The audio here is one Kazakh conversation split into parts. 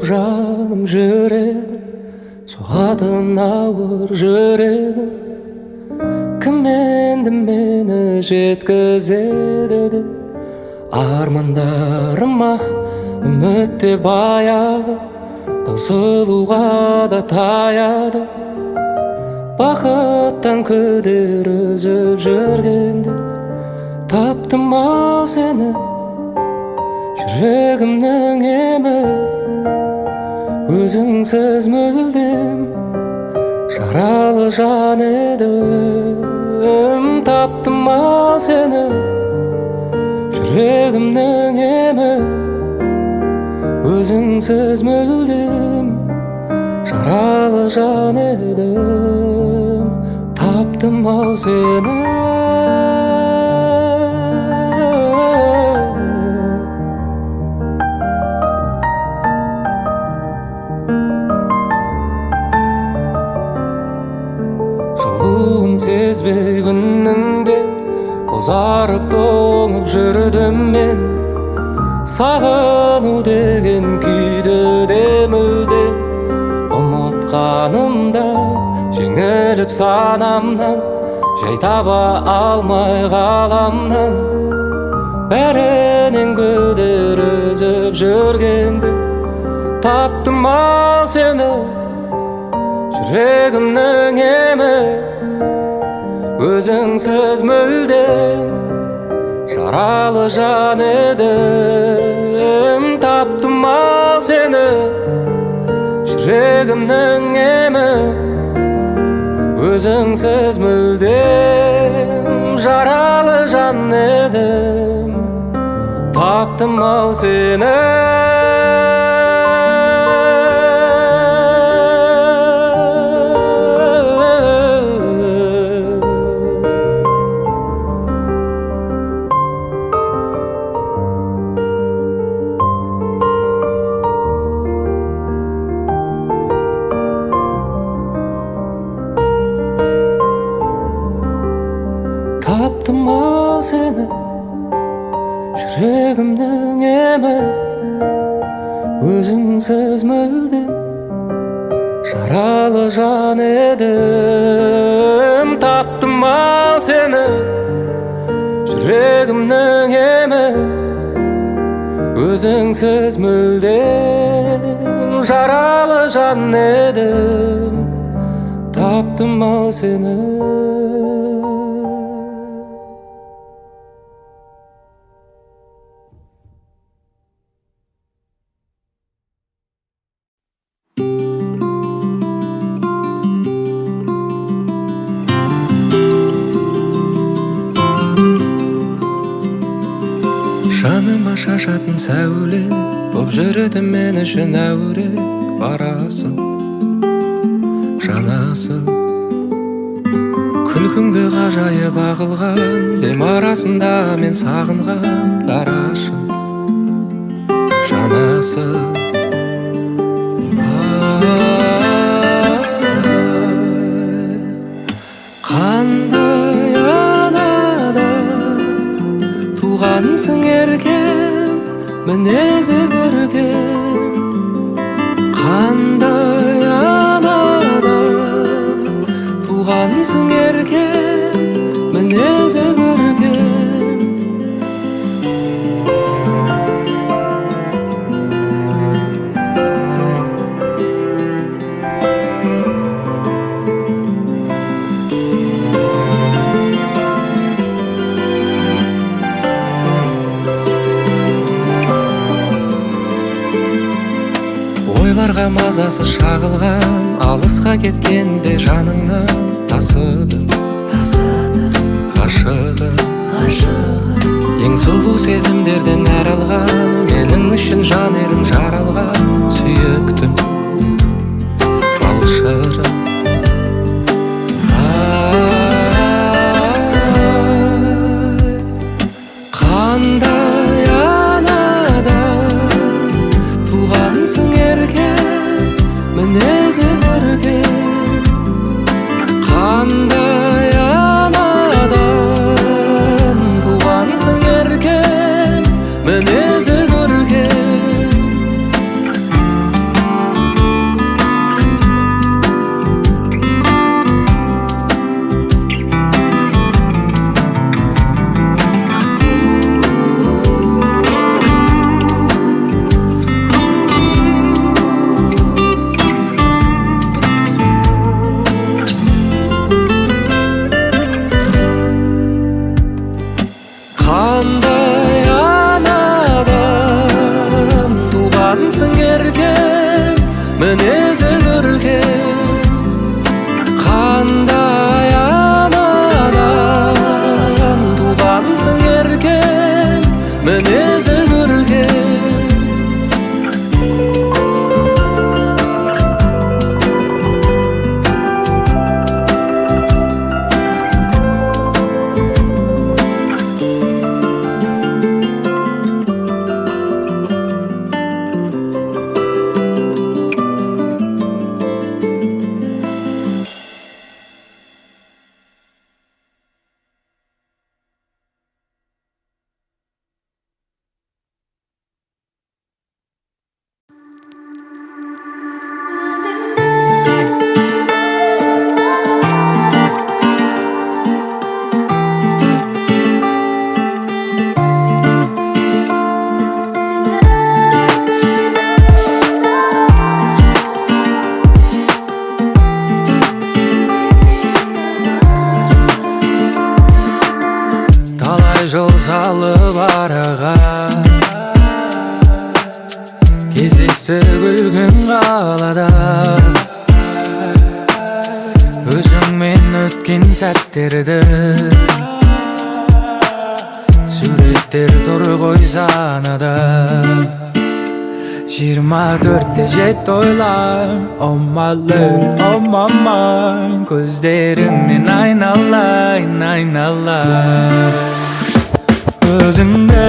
жаным жүрегім, соғатын ауыр жүрегім. Кім енді мені жеткізеді деп армандарыма үмітте баяғы, таусылуға да таяды. Бақыттан күдер үзіп жүргенде таптым ау сені, жүрегімнің емі. Өзіңсіз мүлдем жаралы жан едім. Таптым ау сені, жүрегімнің емі. Өзіңсіз мүлдем жаралы жан едім. Таптым ау сені. Жылуын сезбей күннің де бозарып тоңып жүрдім мен. Сағыну деген күйді де мүлдем ұмытқанымда, жеңіліп санамнан, жай таба алмай ғаламнан. Бәрінен күдер үзіп жүргенде таптым ау сені, жүрегімнің емі. Өзіңсіз мүлдем жаралы жан едім. Таптым ау сені, жүрегімнің емі. Өзіңсіз мүлдем жаралы жан едім. Таптым ау сені. Таптым ау сені, жүрегімнің емі. Өзіңсіз мүлдем жаралы жан едім. Таптым ау сені, жүрегімнің емі. Өзіңсіз мүлдем жаралы жан едім. Таптым ау сені. Жаныма шашатын сәуле боп жүреді мен үшін әуре. Барасың, жанасың, күлкіңді ғажайып ағылған дем арасында мен сағынған дарашың, жанасың. Қандай анадан туғансың еркем, мінезі көркем. Қандай анадан туғансың еркем, мінезі көркем. Ойларға мазасы шағылған, алысқа кеткенде жаныңнан тасыдым, ғашығым. Ең сұлу сезімдерден әр алған, менің үшін жан едің жаралған. Сүйіктім, балшырым. Қандай анадан туғансың еркем, мінезі көркем. Қандай анадан туғансың еркем, мінезі көркем. мінезі көркем, қандай анадан туғансың еркем, мінезі көркем. Жол салып араға, кездесті күлгін қалада. Өзіңмен өткен сәттерді суреттер тұр ғой санада. 24-те жет ойлам, омалын, омаман, көздеріңнен айналайын, айналайын. Өзіңді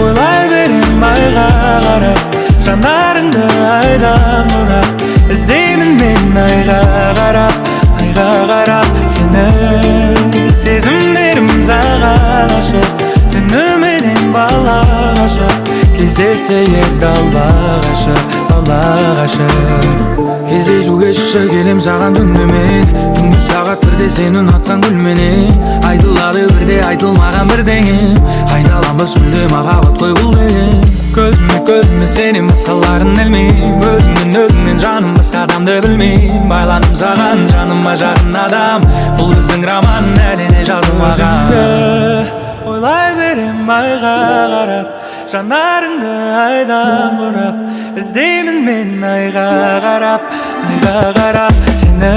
ойлай берем айға қарап, жанарыңды айдан бұрап, іздеймін мен айға қарап, айға қарап сені. Сезімдерім саған ашық, түніменен бала ғашық, кездесе ек алла ғашық, алла ғашық. Кездесуге шықшы келем саған түнімен, түнгі сағат бірде сен ұнатқан гүлменен. Айтылады бірде айтылмаған бірдеңе, айдаламыз мүлде махаббат қой бұл деген. Көзіме көзіме сенен басқаларын ілмейм, өзіңнен жаным басқа адамды білмейм. Байланым саған жаныма жақын адам, бұл біздің роман әліне жазылмаған. Өзіңді ойлай берем айға қарап, жанарыңды айдан бұрап, іздеймін мен айға қарап, айға қарап сені.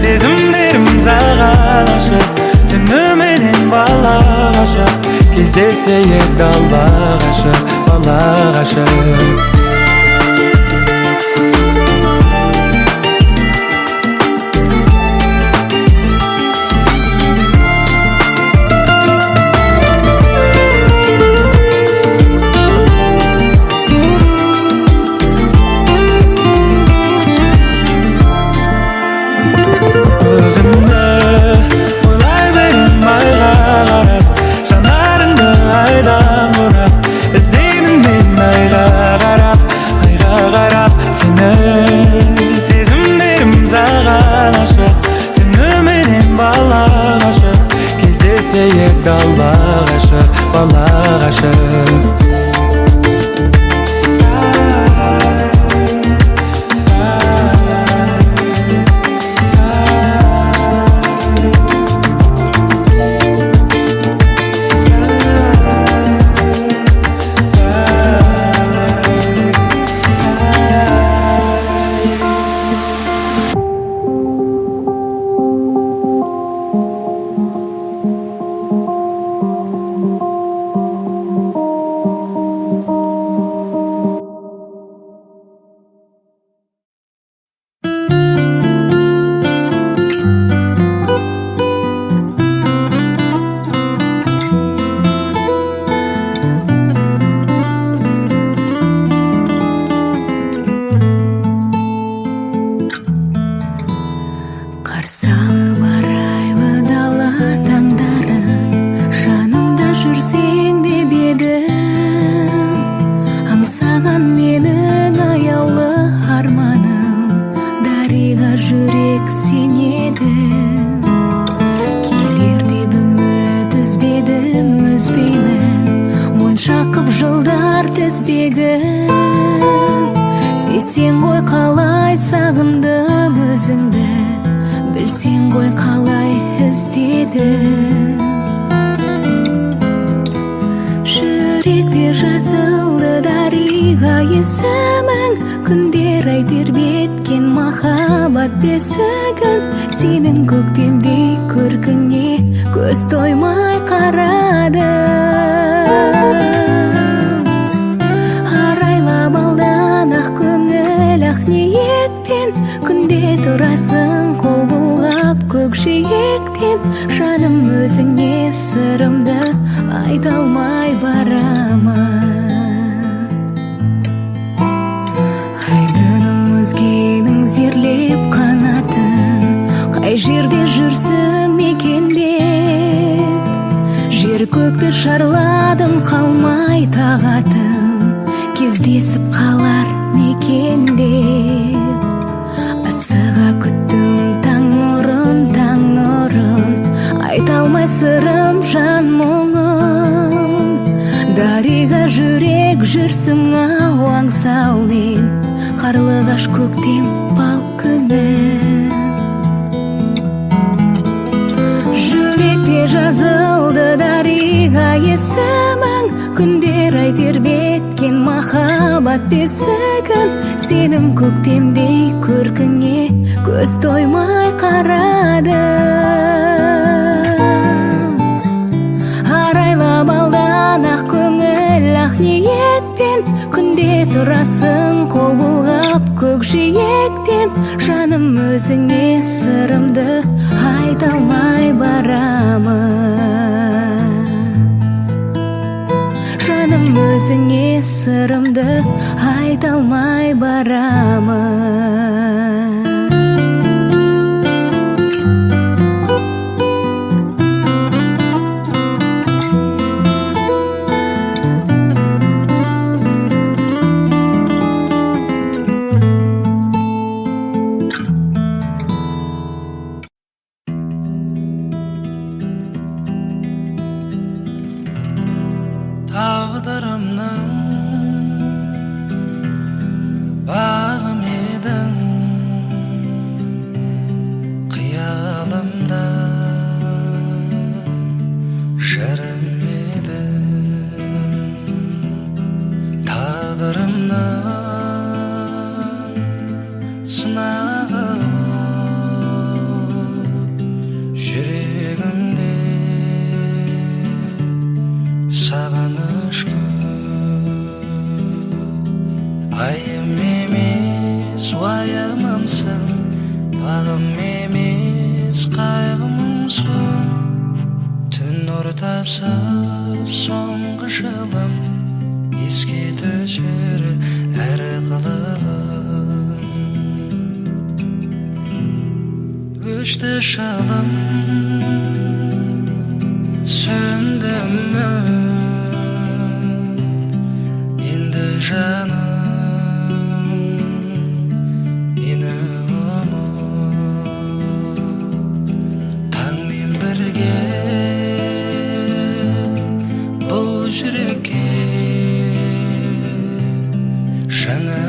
Сезімдерім саған ашық, түніменен бала ғашық, кездесе ек алла ғашық, бала ғашық. Ек алла ғашық, бала ғашық. тізбегін сезсең ғой қалай сағындым өзіңді, білсең ғой қалай іздедім. Жүректе жазылды дариға есімің, күндер күндер тербеткен махаббат бесігін, сенің көктемдей көркіңе көз тоймай қарадым. Арайлап алдан ақ көңіл ақ ниетпен, күнде тұрасың қол бұлғап көкжиектен. Жаным, өзіңе сырымды айта алмай барамын. Айдыным өзгенің зерлеп қанатын, қай жерде жүрсің мекендеп. Жер көкті шарладым қалмай тағатым, кездесіп қалар мекендеп. Асыға күттім таң нұрын, айта алмай сырым жан мұңым. Дариға жүрек жүрсің ау аңсаумен, қарлығаш көктем бал күні. Жүректе жазылды дариға есімің, күндер ай тербеткен махаббат бесігін, сенің көктемдей көркіңе көз тоймай қарадым. Арайлап алдан ақ көңіл ақ ниетпен, күнде тұрасың қол бұлғап көкжиектен. Жаным, өзіңе сырымды айта алмай барамын. Жаным, өзіңе сырымды айта алмай барамын. Tağdırımның бағым едің, қиялымда жырым едің. Тағдырымның сынағы боп жүрегімде сағыныш көп. Айым емес уайымымсың, бағым емес қайғымсың. Түн ортасы соңғы жылым, еске түсер әр қылығың. Өшті шалым, söndü indi canım, yine umut. Tangmen birge бұл жүрекке жаңа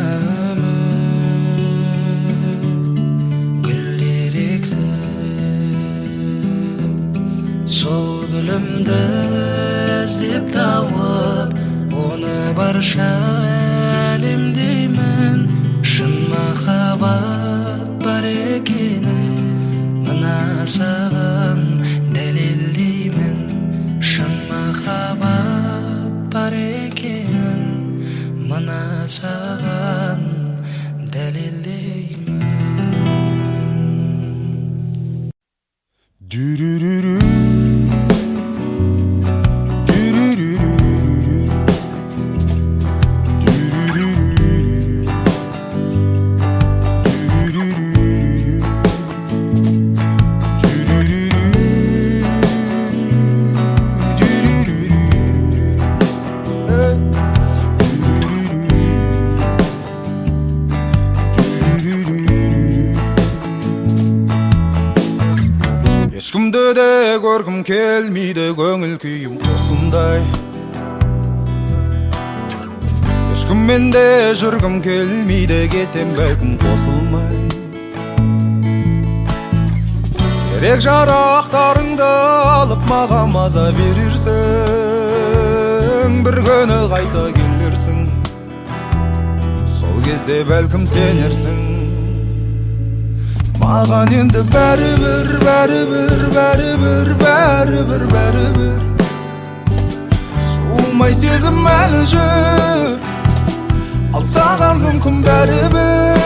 гүлдер екті. Сол гүлімді іздеп тауып, оны барша әлемдеймін. Шын махаббат бар екенін мына саған дәлелдеймін. Шын махаббат бар екенін мына саған дәлелдеймін. Ешкімді де көргім келмейді, көңіл күйім осындай. Ешкіммен де жүргім келмейді, кетем бәлкім қосылмай. Керек жарақтарыңды алып маған маза берерсің, бір күні қайта келерсің. Сол кезде бәлкім сенерсің. Маған енді бәрібір, бәрібір, бәрібір, бәрібір, бәрібір. Суымай сезім әлі жүр, ал саған мүмкін бәрібір.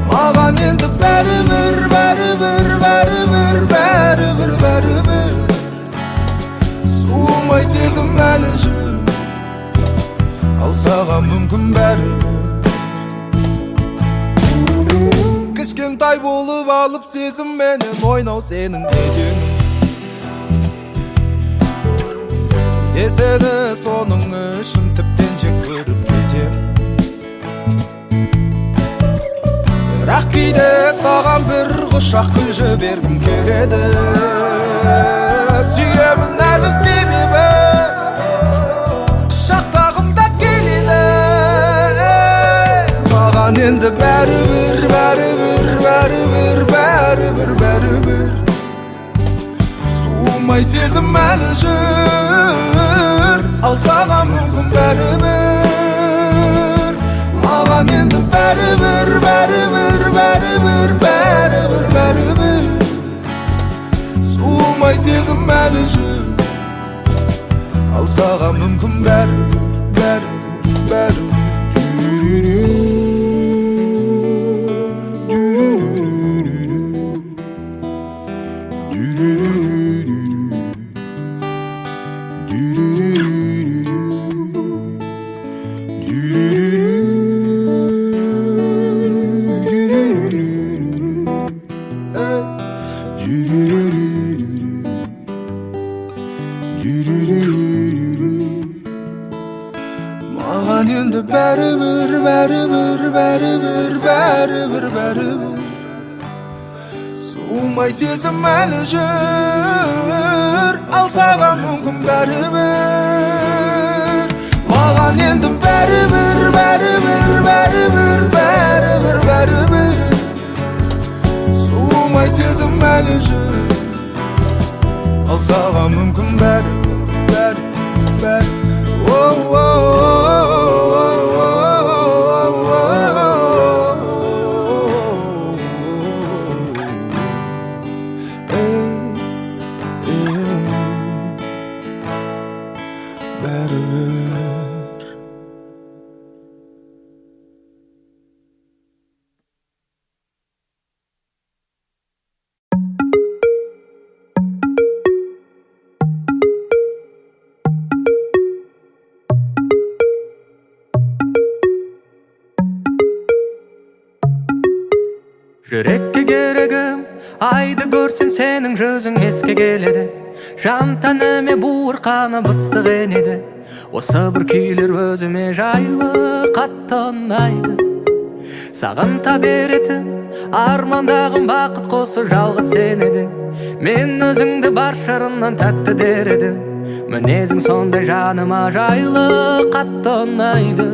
Маған енді бәрібір, бәрібір, бәрібір, бәрібір, бәрібір. Суымай сезім әлі жүр, ал саған мүмкін бәрібір. Кішкентай болып алып сезімменен ойнау сенің неден. Сені соның үшін тіптен жек көріп кетем. Бірақ кейде саған бір құшақ гүл жібергім келеді. Сүйемін әлі себебі құшақтағым да келеді. Маған енді бәрібір, бәрібір, бәрібір, бәрібір, бәрібір. Суымай сезім әлі жүр, ал саған мүмкін бәрібір. Маған енді бәрібір, бәрібір, бәрібір, бәрібір, бәрібір. Суымай сезім әлі жүр, ал саған мүмкін бәрібір, бәрібір, бәрібір. Маған енді бәрібір, бәрібір, бәрібір, бәрібір, бәрібір. Суымай сезім әлі жүр, ал саған мүмкін бәрібір. Маған енді бәрібір, бәрібір, бәрібір, бәрібір, бәрібір. Суымай сезім әлі жүр, ал саған мүмкін бәрібір, бәрібір, бәрібір. Жүрекке керегім айды көрсем сенің жүзің еске келеді. Жан тәніме буырқанып ыстық енеді. Осы бір күйлер өзіме жайлы қатты ұнайды. Сағынта беретін армандағым бақыт қосы жалғыз сен едің. Мен өзіңді бар шырыннан тәтті дер едім. Мінезің сондай жаныма жайлы қатты ұнайды.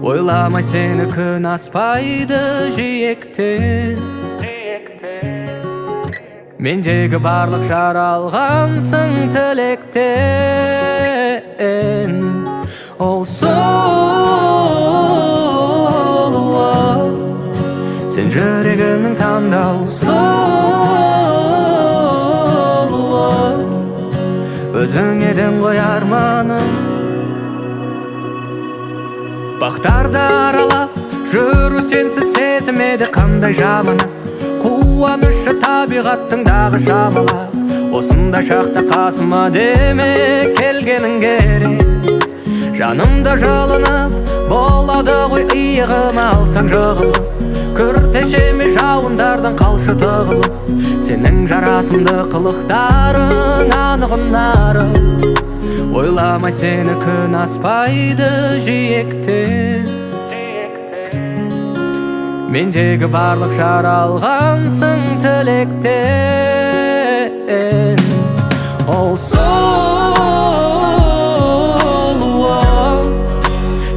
Ойламай сені күн аспайды жиектен. Мендегі барлық жаралғансың тілектен. Ол сұлу, сен жүрегімнің таңдау сұлу. Өзің едің ғой арманым. Бақтарды аралап жүру сенсіз сезімеді қандай жаманы. Қуанышы табиғаттың дағы шамала. Осында шақта қасыма деме келгенің керек. Жанымда жалынып болады ғой иығым алсаң жығылып. Күртешеме жауындардан қалшы тығылып. Сенің жарасымды қылықтарын анығынары. Ойламай сені күн аспайды жиектен. Мендегі барлық жаралғансың тілектен. Ол сұлу,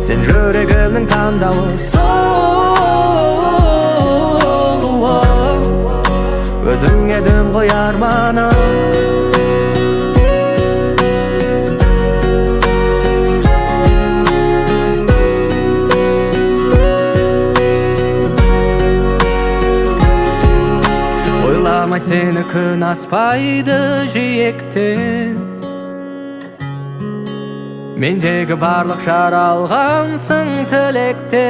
сен жүрегімнің таңдауы сұлу. Өзің едің ғой арманым. алмай сені күн аспайды жиектен. Мендегі барлық жаралғансың тілекте.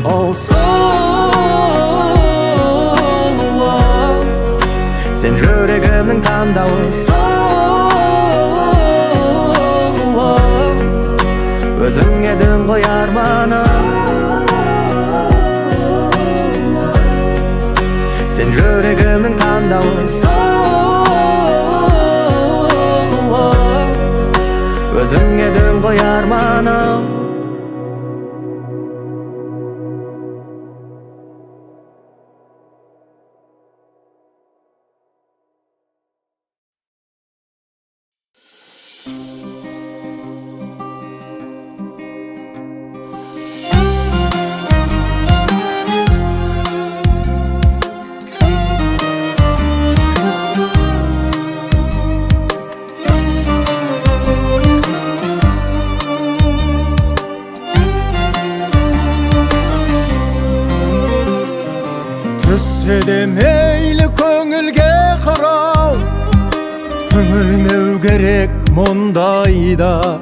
Ол сұлу, сен жүрегімнің таңдауы. Сұлу, өзің едің ғой арманым. Sen жүрегімнің таңдауы. Сұлу, өзің едің ғой арманым. Түссе де мейлі көңілге қырау, түңілмеу керек мұндайда.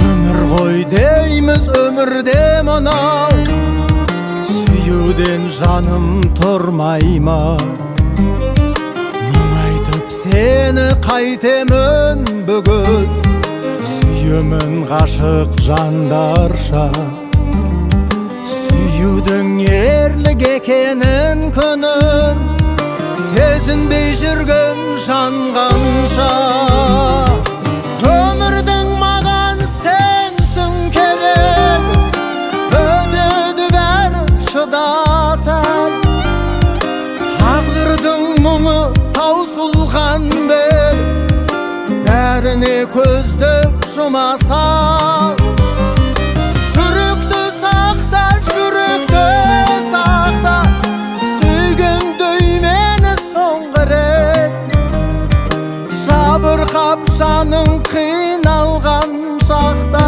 Өмір ғой дейміз өмірде мынау, сүюден жаным тұрмай ма? Мұңайтып сені қайтемін бүгін, сүйемін ғашық жандарша. Сүюдің ерлік екенін күнін сезінбей жүрген жанғанша. Өмірдің маған сенсің керек, өтеді бәрі шыдасам. Тағдырдың мұңы таусылған бер, бәріне көзді жұмасам. Жабырқап жаның қиналған шақта,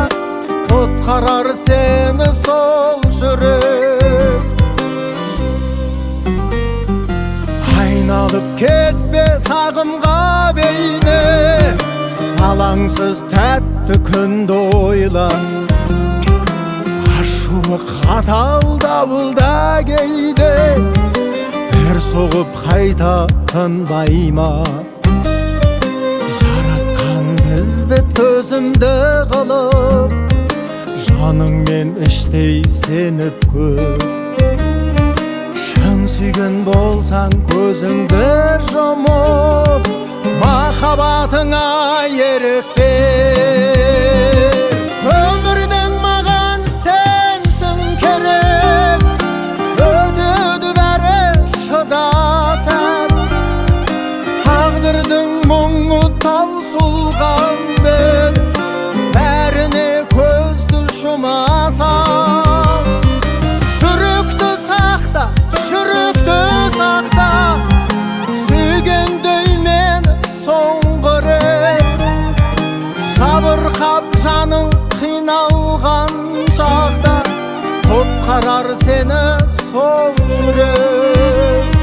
құтқарар сені сол жүрек. Айналып кетпе сағымға бейне, алаңсыз тәтті күнді ойла. Ашуы қатал дауылда кейде, бір соғып қайта тынбай ма? Бізді төзімді қылып, жаныңмен іштей сеніп көп. Шын сүйген болсаң көзіңді жұмып, махаббатыңа ерік бер. Өмірдің маған сенсің керек, өтеді бәрі шыдасам. Тағдырдың мұңы таусылған бер, бәріне көзді жұмасам. Жүректі сақта, жүректі сақта, сүйгендей мені соңғы рет. Жабырқап жаның қиналған шақта, құтқарар сені сол жүрек.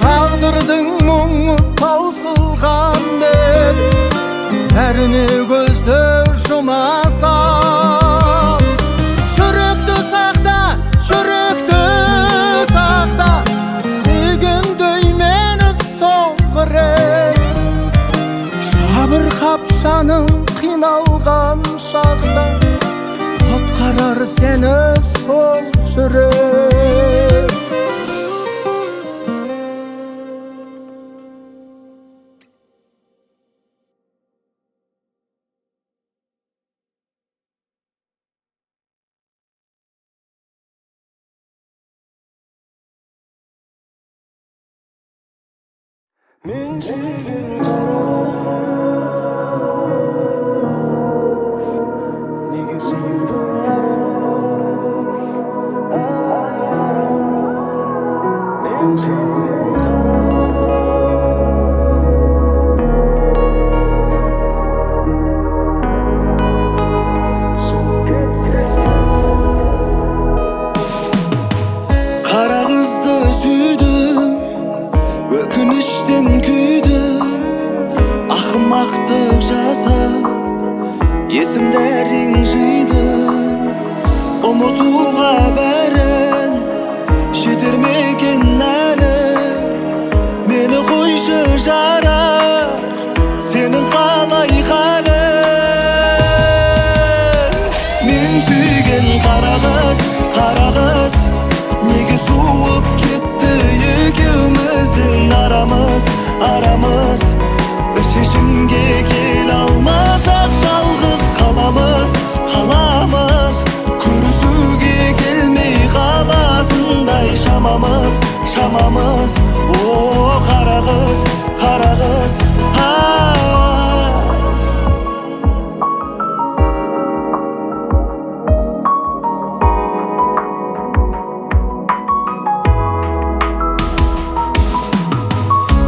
Тағдырдың мұңы таусылған бер, бәріне көзді жұмасам. Жүректі сақта, жүректі сақта, сүйгендей мені соңғы рет. Жабырқап жаның қиналған шақта, құтқарар сені сол жүрек. Kara kızdı süydüm, ökünüşten küydüm. Ahmaktık жасап, есімдерін жидым. Ұмытуға бәрін жетер ме екен әлі? Мені қойшы жарар, сенің қалай халің? Мен сүйген қара қыз, неге суып кетті екеуміздің арамыз? Бір шешімге келе алмасақ жалғыз қаламыз. Көрісуге келмей қалатындай шамамыз. О, қара қыз,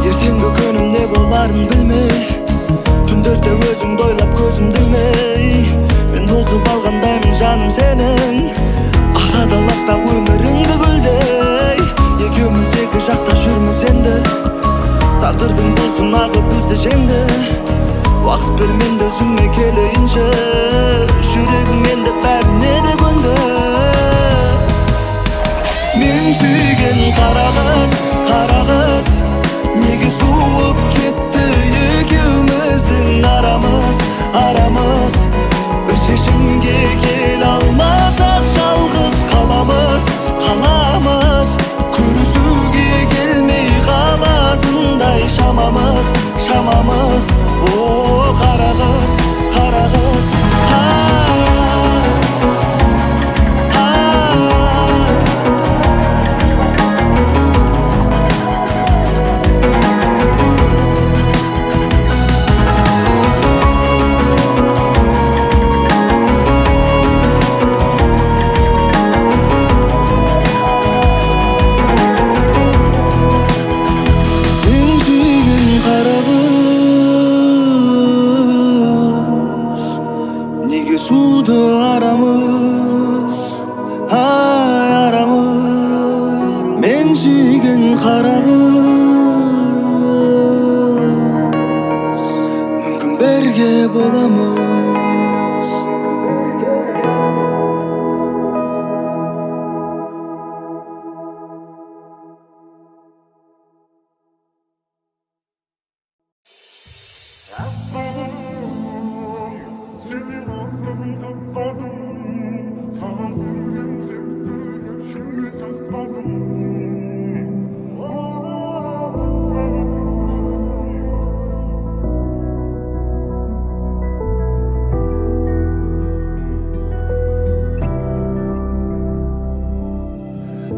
ертеңгі күнім не боларын білмей, түндерде өзіңді ойлап көзімді ілмей, мен бұзып алғандаймын жаным сенің. Ағадалап бақ өміріңді гүлдей, екеуміз екі жақта жүрміз енді. Тағдырдың бұл сынағы бізді жеңді. Уақыт бер менде өзіңе келейінші, жүрегім енді бәріне де көнді. Мен сүйген қара қыз, неге суып кетті екеуміздің арамыз? Бір шешімге келе алмасақ жалғыз қаламыз. Көрісуге келмей қалатындай шамамыз. О, қара қыз, суды арамыз, мен сүйген қара қыз, мүмкін бірге боламыз.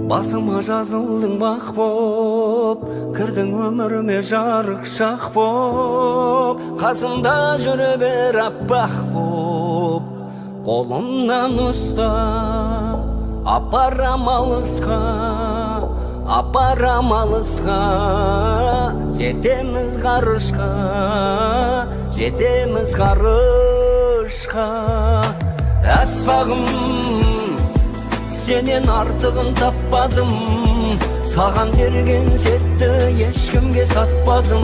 Басыма жазылдың бақ боп, кірдің өміріме жарық шақ боп, қасымда жүре бер аппақ боп, қолымнан ұста, апарам алысқа, жетеміз ғарышқа, әппағым, сенен артығын таппадым, саған берген сертті ешкімге сатпадым.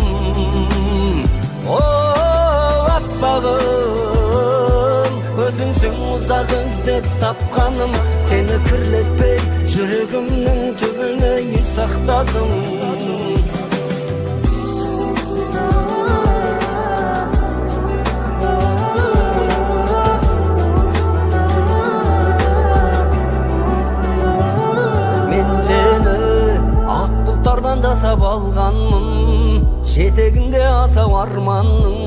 О, аппағым, өзіңсің ұзақ іздеп тапқаным, сені кірлетпей жүрегімнің түбіне сақтадым. Жасап алғанмын, жетегінде асау арманның.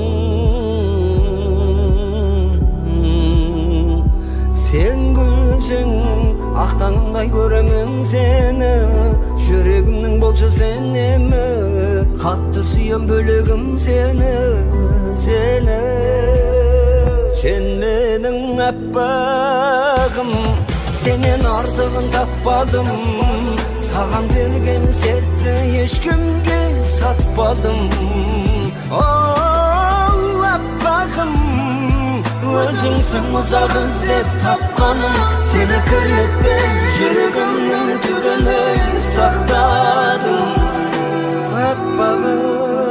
Сен гүлсің, ақтаңымдай көремін сені, Yüreğimnin bolça senemi Katты suyam bölөгüm seni Seni Sen menin appagım Senin ardığın tapmadım Sağan bergen sertni eşkimge satmadım Oh appagım Özüngsün uzak izlep tapkanım Seni kirletmey yüreğimnin tübünü saktadım Appagım